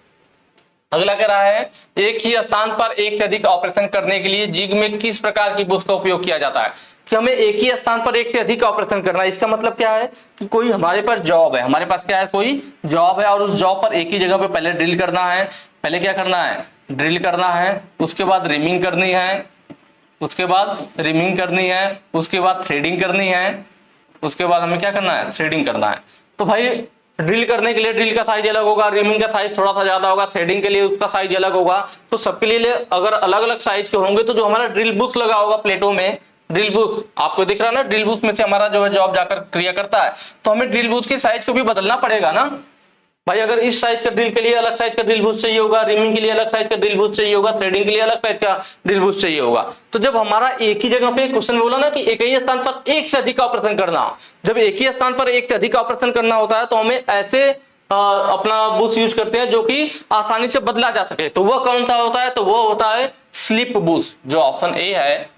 [SPEAKER 1] अगला कह रहा है एक ही स्थान पर एक से अधिक ऑपरेशन करने के लिए जिग में किस प्रकार की बुश का उपयोग किया जाता है। कि हमें एक ही स्थान पर एक से अधिक ऑपरेशन करना है। इसका मतलब क्या है कि कोई हमारे पास जॉब है, हमारे पास क्या है, कोई जॉब है और उस जॉब पर एक ही जगह पे पहले ड्रिल करना है। पहले क्या करना है, ड्रिल करना है, उसके बाद रिमिंग करनी है, उसके बाद रिमिंग करनी है, उसके बाद थ्रेडिंग करनी है, उसके बाद हमें क्या करना है, थ्रेडिंग करना है। तो भाई ड्रिल करने के लिए ड्रिल का साइज अलग होगा, रिमिंग का साइज थोड़ा सा ज्यादा होगा, थ्रेडिंग के लिए उसका साइज अलग होगा। तो सबके लिए अगर अलग अलग साइज के होंगे तो जो हमारा ड्रिल बुश लगा होगा प्लेटों में, ड्रिल बुश आपको दिख रहा है ना, ड्रिल बुश में से हमारा जो है जॉब जाकर क्रिया करता है, तो हमें ड्रिल बुश के साइज को भी बदलना पड़ेगा ना भाई। अगर इस साइज का ड्रिल के लिए अलग साइज का ड्रिल बुश चाहिए होगा, रिमिंग के लिए अलग साइज का ड्रिल बुश चाहिए होगा, थ्रेडिंग के लिए अलग साइज का ड्रिल बुश चाहिए होगा। तो जब हमारा एक ही जगह पे क्वेश्चन बोला ना कि एक ही स्थान पर एक से अधिक ऑपरेशन करना, जब एक ही स्थान पर एक से अधिक ऑपरेशन करना होता है तो हमें ऐसे अपना बुश यूज करते हैं जो कि आसानी से बदला जा सके। तो वह कौन सा होता है, तो वो होता है स्लिप बुश, जो ऑप्शन ए है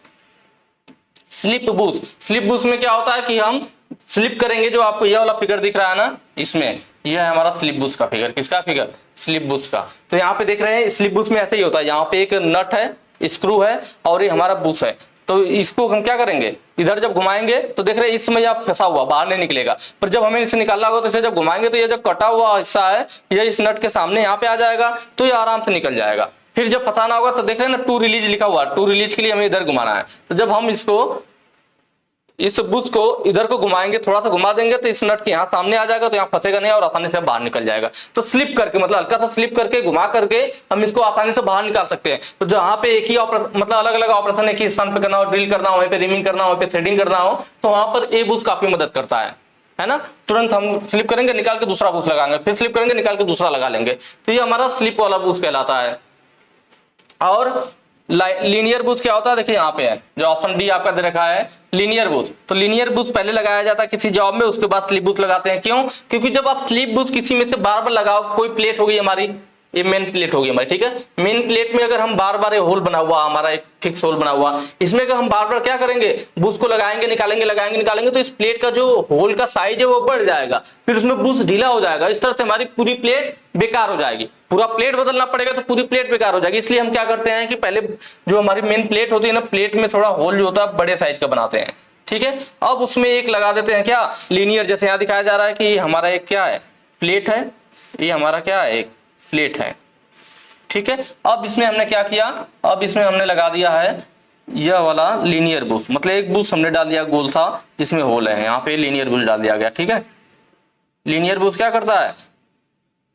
[SPEAKER 1] स्लिप बुश। स्लिप बुश में क्या होता है कि हम स्लिप करेंगे, जो आपको यह वाला फिगर दिख रहा है ना, इसमें यह है हमारा स्लिप बुश का फिगर। किसका फिगर, स्लिप बुश का। तो यहाँ पे देख रहे हैं स्लिप बुश में ऐसे ही होता है, यहाँ पे एक नट है, स्क्रू है और ये हमारा बुश है। तो इसको हम क्या करेंगे, इधर जब घुमाएंगे तो देख रहे हैं इसमें यह फंसा हुआ बाहर नहीं निकलेगा, पर जब हमें इसे निकालना होगा तो इसे जब घुमाएंगे तो ये जो कटा हुआ हिस्सा है यह इस नट के सामने यहाँ पे आ जाएगा, तो ये आराम से निकल जाएगा। फिर जब फंसाना होगा तो देख रहे हैं ना टू रिलीज लिखा हुआ, टू रिलीज के लिए हमें इधर घुमाना है। तो जब हम इसको इस बुश को इधर को घुमाएंगे, थोड़ा सा घुमा देंगे तो इस नट के यहाँ सामने आ जाएगा, तो यहाँ फंसेगा नहीं और आसानी से बाहर निकल जाएगा। तो स्लिप करके मतलब हल्का सा स्लिप करके घुमा करके हम इसको आसानी से बाहर निकाल सकते हैं। तो जहाँ पे एक ही मतलब अलग अलग ऑपरेशन एक ही स्थान पे करना हो, ड्रिल करना हो, वहीं पे रिमिंग करना हो, वहीं पे थ्रेडिंग करना हो, तो वहां पर ए बुश काफी मदद करता है ना। तुरंत हम स्लिप करेंगे, निकाल के दूसरा बुश लगाएंगे, फिर स्लिप करेंगे, निकाल के दूसरा लगा लेंगे। तो ये हमारा स्लिप वाला बुश कहलाता है। और लीनियर बुश क्या होता है, देखिए यहाँ पे है जो ऑप्शन डी आपका दे रखा है लीनियर बुश। तो लीनियर बुश पहले लगाया जाता है किसी जॉब में, उसके बाद स्लिप बुश लगाते हैं। क्यों, क्योंकि जब आप स्लिप बुश किसी में से बार बार लगाओ, कोई प्लेट होगी हमारी, ये मेन प्लेट होगी हमारी, ठीक है। मेन प्लेट में अगर हम बार बार होल बना हुआ, हमारा एक फिक्स होल बना हुआ, इसमें अगर हम बार बार क्या करेंगे, बुश को लगाएंगे निकालेंगे लगाएंगे निकालेंगे, तो इस प्लेट का जो होल का साइज है वो बढ़ जाएगा, फिर उसमें बुश ढीला हो जाएगा। इस तरह से हमारी पूरी प्लेट बेकार हो जाएगी, पूरा प्लेट बदलना पड़ेगा तो पूरी प्लेट बेकार हो जाएगी। इसलिए हम क्या करते हैं कि पहले जो हमारी मेन प्लेट होती है ना, प्लेट में थोड़ा होल जो होता है बड़े साइज का बनाते हैं, ठीक है। अब उसमें एक लगा देते हैं क्या, लीनियर, जैसे यहाँ दिखाया जा रहा है कि हमारा एक क्या है, प्लेट है, ये हमारा क्या है, एक प्लेट है, ठीक है। अब इसमें हमने क्या किया, अब इसमें हमने लगा दिया है यह वाला लीनियर बुश, मतलब एक बुश हमने डाल दिया गोल सा जिसमें होल है, यहाँ पे लीनियर बुश डाल दिया गया, ठीक है। लीनियर बुश क्या करता है,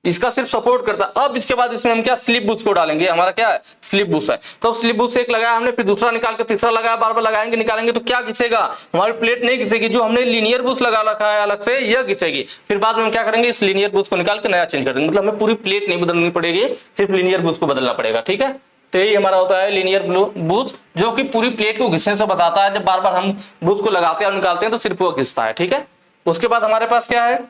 [SPEAKER 1] इसका सिर्फ सपोर्ट करता है। अब इसके बाद इसमें हम क्या स्लिप बुश को डालेंगे, हमारा क्या है स्लिप बुश है। तो स्लिप बुश एक लगाया हमने, फिर दूसरा निकाल के तीसरा लगाया, बार बार लगाएंगे निकालेंगे तो क्या घिसेगा, हमारी प्लेट नहीं घिसेगी। जो हमने लीनियर बुश लगा रखा है अलग से, यह घिसेगी। फिर बाद में हम क्या करेंगे, इस लीनियर बुश को निकाल के नया चेंज कर देंगे, मतलब हमें पूरी प्लेट नहीं बदलनी पड़ेगी, सिर्फ लीनियर बुश को बदलना पड़ेगा, ठीक है। तो यही हमारा होता है लीनियर बुश, जो कि पूरी प्लेट को घिसने से बताता है। जब बार बार हम बुश को लगाते हैं और निकालते हैं तो सिर्फ वो घिसता है, ठीक है। उसके बाद हमारे पास क्या है,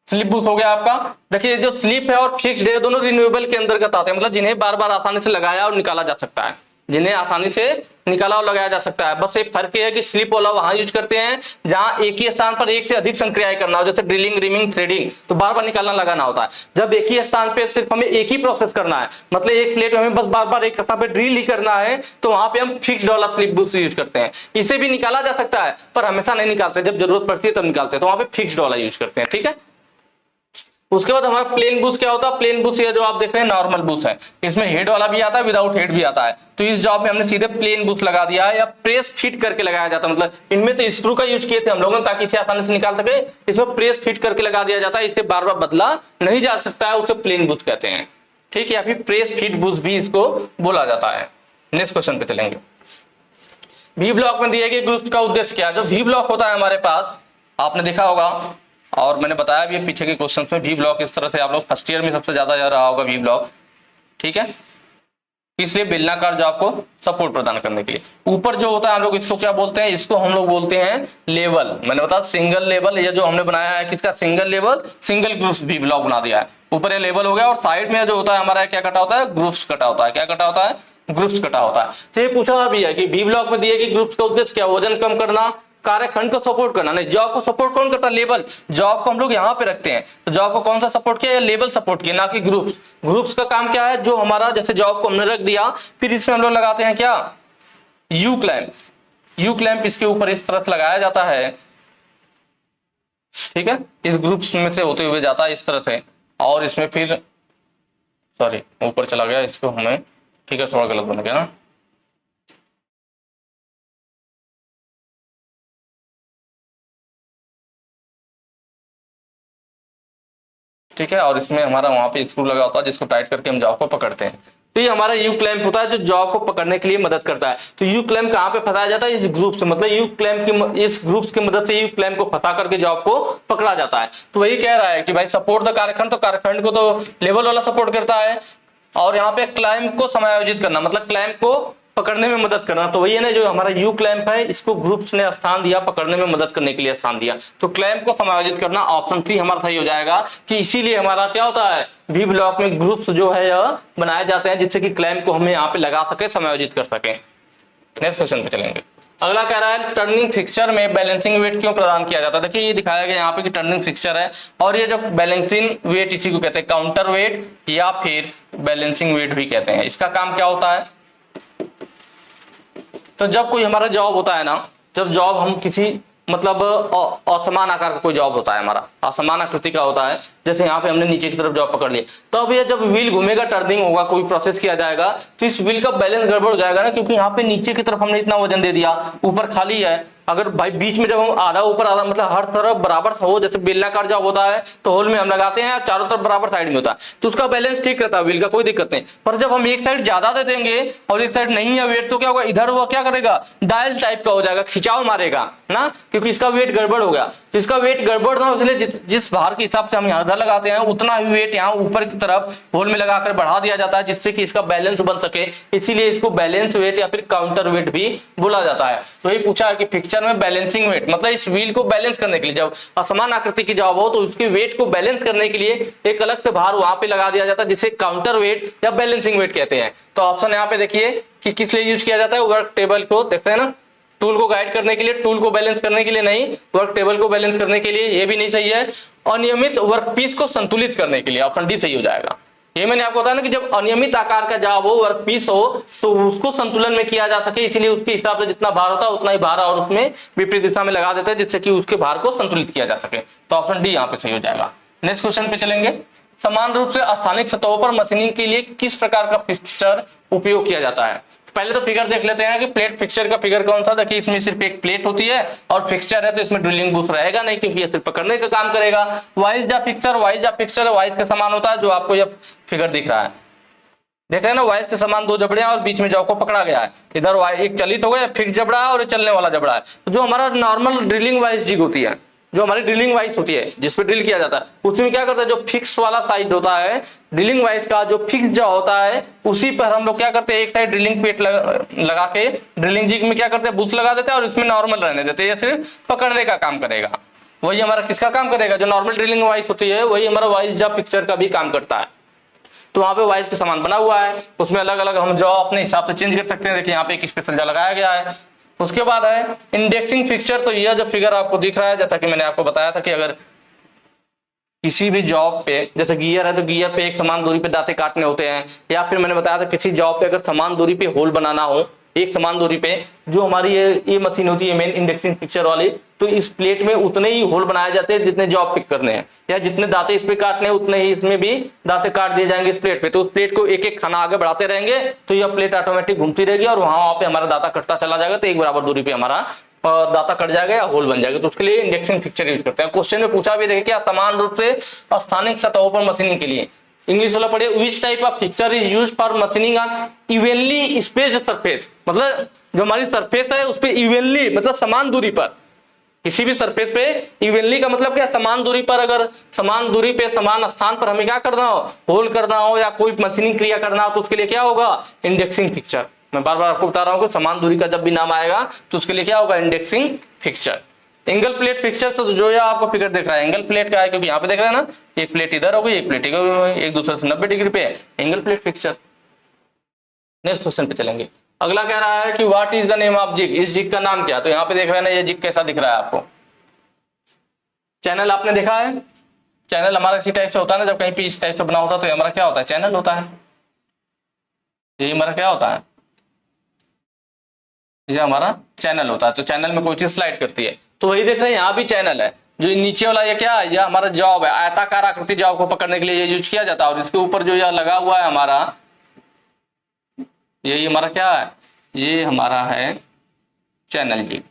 [SPEAKER 1] स्लिप बुश हो गया आपका। देखिए जो स्लिप है और फिक्स्ड है दोनों रिन्यूएबल के अंतर्गत आते हैं, मतलब जिन्हें बार बार आसानी से लगाया और निकाला जा सकता है, जिन्हें आसानी से निकाला और लगाया जा सकता है। बस एक फर्क ये है कि स्लिप वाला वहां यूज करते हैं जहां एक ही स्थान पर एक से अधिक संक्रियाएं करना हो, जैसे ड्रिलिंग रिमिंग थ्रेडिंग, तो बार बार निकालना लगाना होता है। जब एक ही स्थान पे सिर्फ हमें एक ही प्रोसेस करना है, मतलब एक प्लेट में हमें बस बार बार एक स्थान पे ड्रिल ही करना है, तो वहां पे हम फिक्स्ड वाला स्लिप बुश यूज करते हैं। इसे भी निकाला जा सकता है पर हमेशा नहीं निकालते, जब जरूरत पड़ती है तब निकालते हैं, तो वहां पे फिक्स्ड वाला यूज करते हैं, ठीक है। उसके बाद हमारा प्लेन बुश क्या होता है, प्लेन बुश ये जो आप देख रहे हैं नॉर्मल बुश है, इसमें हेड वाला भी आता है, विदाउट हेड भी आता है। तो इस जॉब में हमने सीधे प्लेन बुश लगा दिया है, या प्रेस फिट करके लगाया जाता है, मतलब इनमें तो स्क्रू का यूज किए थे हम लोगों ने ताकि इसे आसानी से निकाल सके, इसमें प्रेस फिट करके लगा दिया जाता है, इसे बार बार बदला नहीं जा सकता है, उसे प्लेन बुश कहते हैं, ठीक है। या फिर प्रेस फिट बुश भी इसको बोला जाता है। नेक्स्ट क्वेश्चन पे चलेंगे। वी ब्लॉक में दिए गए ग्रुप का उद्देश्य क्या है। जो वी ब्लॉक होता है हमारे पास, आपने देखा होगा और मैंने बताया भी पीछे के क्वेश्चन में, वी ब्लॉक इस तरह से आप लोग फर्स्ट ईयर में सबसे ज्यादा जा रहा होगा वी ब्लॉक, ठीक है। इसलिए बेलनाकार जॉब को सपोर्ट प्रदान करने के लिए ऊपर जो होता है हम लोग इसको क्या बोलते हैं, इसको हम लोग बोलते हैं लेवल। मैंने बताया सिंगल लेवल, ये जो हमने बनाया है किसका, single level, single groups V block बना दिया है। ऊपर ये लेवल हो गया और साइड में जो होता है हमारा क्या कटा होता है, ग्रुप्स कटा होता है। क्या कटा होता है, ग्रुप्स कटा होता है। तो ये पूछा भी है कि वी ब्लॉक में दिए गए ग्रुप्स का उद्देश्य क्या, वजन कम करना, कार्यखंड को सपोर्ट करना। नहीं, जॉब को सपोर्ट कौन करता है, लेवल। जॉब को हम लोग यहाँ पे रखते हैं, तो जॉब को कौन सा सपोर्ट किया, लेवल सपोर्ट किया, ना कि ग्रुप्स। ग्रुप्स का काम क्या है, जो हमारा जैसे जॉब को हमने रख दिया, फिर इसमें हम लोग लगाते हैं क्या, यू क्लैंप इसके ऊपर इस तरह से लगाया जाता है, ठीक है, इस ग्रुप में से होते हुए जाता है इस तरह से, और इसमें फिर सॉरी ऊपर चला गया, इसको हमें, ठीक है, थोड़ा गलत बन गया ना, ठीक है, और इसमें हमारा वहां पे स्क्रू लगा होता है जिसको टाइट करके हम जॉब को पकड़ते हैं। तो ये हमारा यू क्लैंप होता है जो जॉब को पकड़ने के लिए मदद करता है। तो यू क्लैंप कहां पे फंसाया जाता है? इस ग्रुप से, मतलब यू क्लैंप की, इस ग्रुप्स की मदद से यू क्लैंप को फंसा करके जॉब को पकड़ा जाता है। तो वही कह रहा है कि भाई सपोर्ट द कार्यखंड, तो कार्यखंड को तो लेवल वाला सपोर्ट करता है, और यहाँ पे क्लैंप को समायोजित करना मतलब क्लैंप को पकड़ने में मदद करना। तो वही है ना, जो हमारा यू क्लैंप है इसको ग्रुप्स ने स्थान दिया, पकड़ने में मदद करने के लिए स्थान दिया। तो क्लैंप को समायोजित करना, ऑप्शन 3 हमारा सही हो जाएगा कि इसीलिए हमारा क्या होता है, वी ब्लॉक में ग्रुप्स जो है यह बनाए जाते हैं जिससे कि क्लैंप को हमें यहाँ पे लगा सके, समायोजित कर सके। नेक्स्ट क्वेश्चन पे चलेंगे। अगला कह रहा है टर्निंग फिक्सचर में बैलेंसिंग वेट क्यों प्रदान किया जाता है? देखिए ये दिखाया गया यहाँ पे कि टर्निंग फिक्सचर है, और ये जो बैलेंसिंग वेट इसी को कहते हैं काउंटर वेट या फिर बैलेंसिंग वेट भी कहते हैं। इसका काम क्या होता है? तो जब कोई हमारा जॉब होता है ना, जब जॉब हम किसी मतलब असमान आकार का कोई जॉब होता है, हमारा असमान आकृति का होता है, जैसे यहाँ पे हमने नीचे की तरफ जॉब पकड़ लिया, तो अब ये जब व्हील घूमेगा, टर्निंग होगा, कोई प्रोसेस किया जाएगा, तो इस व्हील का बैलेंस गड़बड़ हो जाएगा ना, क्योंकि यहाँ पे नीचे की तरफ हमने इतना वजन दे दिया, ऊपर खाली है। अगर भाई बीच में जब हम आधा ऊपर आधा मतलब हर तरफ बराबर हो, जैसे बेलनाकार जॉब होता है तो होल में हम लगाते हैं, चारों तरफ बराबर साइड में होता है, तो उसका बैलेंस ठीक रहता है, व्हील का कोई दिक्कत नहीं। पर जब हम एक साइड ज्यादा दे देंगे और एक साइड नहीं है वेट, तो क्या होगा, इधर हुआ क्या करेगा, डायल टाइप का हो जाएगा, खिंचाव मारेगा ना, क्योंकि इसका वेट गड़बड़ हो गया। तो इसका वेट गड़बड़ ना, इसलिए जिस भार के हिसाब से हम यहाँ लगाते हैं उतना ही वेट यहाँ ऊपर की तरफ होल में लगाकर बढ़ा दिया जाता है, जिससे कि इसका बैलेंस बन सके। इसीलिए इसको बैलेंस वेट या फिर काउंटर वेट भी बोला जाता है। तो ये पूछा है कि पिक्चर में बैलेंसिंग वेट मतलब इस व्हील को बैलेंस करने के लिए, जब असमान आकृति की जॉब हो तो उसके वेट को बैलेंस करने के लिए एक अलग से भार वहां पे लगा दिया जाता है, जिसे काउंटर वेट या बैलेंसिंग वेट कहते हैं। तो ऑप्शन यहाँ पे देखिए कि किस लिए यूज किया जाता है, वर्क टेबल को देखते हैं ना, टूल को गाइड करने के लिए, टूल को बैलेंस करने के लिए नहीं, वर्क टेबल को बैलेंस करने के लिए, ये भी नहीं सही है। अनियमित वर्कपीस को संतुलित करने के लिए, ऑप्शन डी सही हो जाएगा। ये मैंने आपको बताया ना कि जब अनियमित आकार का जॉब हो, वर्कपीस हो, तो उसको संतुलन में किया जा सके, इसीलिए उसके हिसाब से जितना भार होता है उतना ही भार और उसमें विपरीत दिशा में लगा देते हैं, जिससे कि उसके भार को संतुलित किया जा सके। तो ऑप्शन डी यहाँ पे सही हो जाएगा। नेक्स्ट क्वेश्चन पे चलेंगे। समान रूप से स्थानिक सतहों पर मशीनिंग के लिए किस प्रकार का फिक्सचर उपयोग किया जाता है? पहले तो फिगर देख लेते हैं कि प्लेट फिक्सचर का फिगर कौन सा। देखिए इसमें सिर्फ एक प्लेट होती है और फिक्सचर है, तो इसमें ड्रिलिंग बूथ रहेगा नहीं, क्योंकि ये सिर्फ पकड़ने का काम करेगा। वाइज या फिक्सचर, वाइज या फिक्सचर वाइज के समान होता है, जो आपको ये फिगर दिख रहा है, देख रहे हैं ना, वाइज के समान दो जबड़े हैं और बीच में जॉब को पकड़ा गया है। इधर एक चलित हो गया, फिक्स जबड़ा है और चलने वाला जबड़ा है। तो जो हमारा नॉर्मल ड्रिलिंग वाइज जिग होती है, जो हमारी ड्रिलिंग वाइज होती है जिसपे ड्रिल किया जाता है, उसमें क्या करते हैं, जो फिक्स वाला साइड होता है ड्रिलिंग वाइज का, जो फिक्स जो होता है उसी पर हम लोग क्या करते हैं, एक साइड ड्रिलिंग पेट लगा के ड्रिलिंग जिग में क्या करते हैं, बुश लगा देते हैं और इसमें नॉर्मल रहने देते हैं, ये सिर्फ पकड़ने का काम करेगा। वही हमारा किसका काम करेगा, जो नॉर्मल ड्रिलिंग वाइज होती है वही हमारा वाइज या पिक्चर का भी काम करता है। तो वहां पे वाइज के समान बना हुआ है, उसमें अलग अलग हम जॉ अपने हिसाब से चेंज कर सकते हैं। देखिए यहाँ पे एक स्पेशल जॉ लगाया गया है। उसके बाद है इंडेक्सिंग फिक्सचर। तो यह जो फिगर आपको दिख रहा है, जैसा कि मैंने आपको बताया था कि अगर किसी भी जॉब पे जैसे गियर है तो गियर पे एक समान दूरी पे दांते काटने होते हैं, या फिर मैंने बताया था किसी जॉब पे अगर समान दूरी पे होल बनाना हो, एक समान दूरी पे, जो हमारी ये मशीन होती है मेन इंडेक्सिंग फिक्सचर वाली, तो इस प्लेट में उतने ही होल बनाए जाते हैं जितने जॉब पिक करने हैं, या जितने दांते इस पे काटने हैं उतने ही इसमें भी दांते काट दिए जाएंगे इस प्लेट पे। तो उस प्लेट को एक एक खाना आगे बढ़ाते रहेंगे तो यह प्लेट ऑटोमेटिक घूमती रहेगी और वहां पे हमारा दांता कटता चला जाएगा, तो एक बराबर दूरी पे हमारा दाता कट जाएगा या होल बन जाएगा। तो उसके लिए इंडेक्सिंग फिक्सचर यूज करते हैं। क्वेश्चन में पूछा भी देखिए क्या समान रूप से स्थानिक सतहों पर मशीनिंग के लिए, इंग्लिश वाला पढ़िए, which type of fixture is used for machining on evenly spaced surface. मतलब जो हमारी सरफेस है उस पे इवनली मतलब समान दूरी पर, किसी भी सरफेस पे इवनली का मतलब क्या, समान दूरी पर, अगर समान दूरी पे समान स्थान पर हमें क्या करना हो, होल करना हो या कोई मशीनिंग क्रिया करना हो, तो उसके लिए क्या होगा, इंडेक्सिंग फिक्सचर। मैं बार बार आपको बता रहा हूं कि समान दूरी का जब भी नाम आएगा तो उसके लिए क्या होगा, indexing fixture. Angle plate fixture, तो जो ये आपको फिगर देख रहा है एंगल प्लेट का है, क्योंकि यहाँ पे देख रहे हैं ना, एक प्लेट इधर हो गई, एक प्लेट एक दूसरे से 90 डिग्री पे, angle plate fixture. Next question पे चलेंगे। अगला कह रहा है कि what is the name of jig, इस जिग का नाम क्या। तो यहाँ पे देख रहे हैं ना, ये जिग कैसा दिख रहा है आपको, चैनल आपने देखा है, चैनल हमारा इसी टाइप से होता है ना, जब कहीं पे इस टाइप से बना होता है तो हमारा क्या होता है, चैनल होता है। ये हमारा क्या होता है, ये हमारा चैनल होता है। तो चैनल में कोई चीज स्लाइड करती है, तो वही देख रहे हैं यहाँ भी चैनल है। जो नीचे वाला ये क्या है, ये हमारा जॉब है, आयताकार आकृति जॉब को पकड़ने के लिए ये यूज किया जाता है। और इसके ऊपर जो यह लगा हुआ है हमारा, यही हमारा क्या है, ये हमारा है चैनल जिग।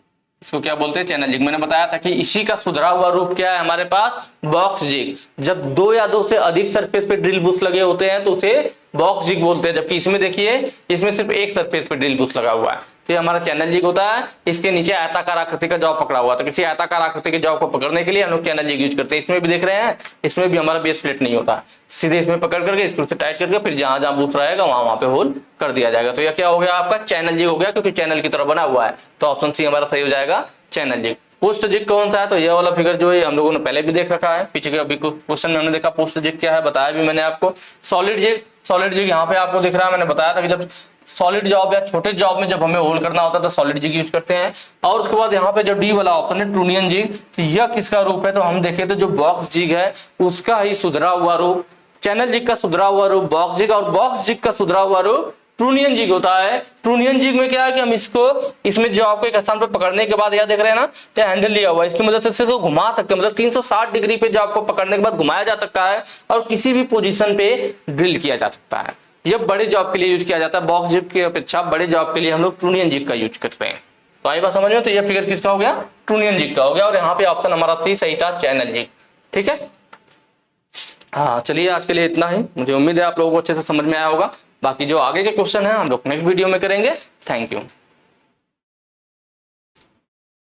[SPEAKER 1] इसको क्या बोलते हैं, चैनल जिग। मैंने बताया था कि इसी का सुधरा हुआ रूप क्या है हमारे पास, बॉक्स जिग। जब दो या दो से अधिक सरफेस पे ड्रिल बुश लगे होते हैं तो उसे बॉक्स जिग बोलते हैं। जबकि इसमें देखिए, इसमें सिर्फ एक सरफेस पे ड्रिल बुश लगा हुआ है, तो ये हमारा चैनल जिग होता है। इसके नीचे आयताकार आकृति का जॉब पकड़ा हुआ है, तो किसी आयताकार आकृति के जॉब को पकड़ने के लिए हम लोग चैनल जिग यूज करते हैं। इसमें भी देख रहे हैं, इसमें भी हमारा बेस प्लेट नहीं होता, सीधे इसमें पकड़ करके स्क्रू से टाइट करके फिर जहां जहां बुश रहेगा वहां पे होल कर दिया जाएगा। तो यह क्या हो गया आपका, चैनल जिग हो गया, क्योंकि चैनल की तरह बना हुआ है। तो ऑप्शन सी हमारा सही हो जाएगा, चैनल जिग। पोस्ट जिग कौन सा है, तो ये वाला फिगर जो है हम लोगों ने पहले भी देख रखा है, पीछे के अभी क्वेश्चन में हमने देखा पोस्ट जिग क्या है, बताया भी मैंने आपको। सॉलिड जिग, सॉलिड जिग यहाँ पे आपको दिख रहा है, मैंने बताया था कि जब सॉलिड जॉब या छोटे जॉब में जब हमें होल करना होता है तो सॉलिड जिग यूज करते हैं। और उसके बाद यहाँ पे जो डी वाला ऑप्शन है ट्रूनियन जिग, तो यह किसका रूप है, तो हम देखें तो जो बॉक्स जिग है उसका ही सुधरा हुआ रूप। चैनल जिग का सुधरा हुआ रूप बॉक्स जिग, और बॉक्स जिग का सुधरा हुआ रूप ट्रूनियन जिग होता है। ट्रूनियन जिग में क्या है कि हम इसको, इसमें जो आपको एक स्थान पर पकड़ने के बाद, यह देख रहे हैं ना, तो हैंडल लिया हुआ है, इसकी मदद से इसको घुमा सकते हैं। मतलब 360 डिग्री पे जो आपको पकड़ने के बाद घुमाया जा सकता है और किसी भी पोजीशन पे ड्रिल किया जा सकता है। यह बड़े जॉब के लिए यूज किया जाता है, बॉक्स जिग की अपेक्षा बड़े जॉब के लिए हम लोग ट्रूनियन जिग का यूज करते हैं। तो आई बात समझ में, तो यह फिगर किसका हो गया, ट्रूनियन जिग का हो गया। और यहाँ पे ऑप्शन हमारा सही था, चैनल जिग। ठीक है, हाँ चलिए आज के लिए इतना ही। मुझे उम्मीद है आप लोगों को अच्छे से समझ में आया होगा। बाकी जो आगे के क्वेश्चन है हम लोग नेक्स्ट वीडियो में करेंगे। Thank you.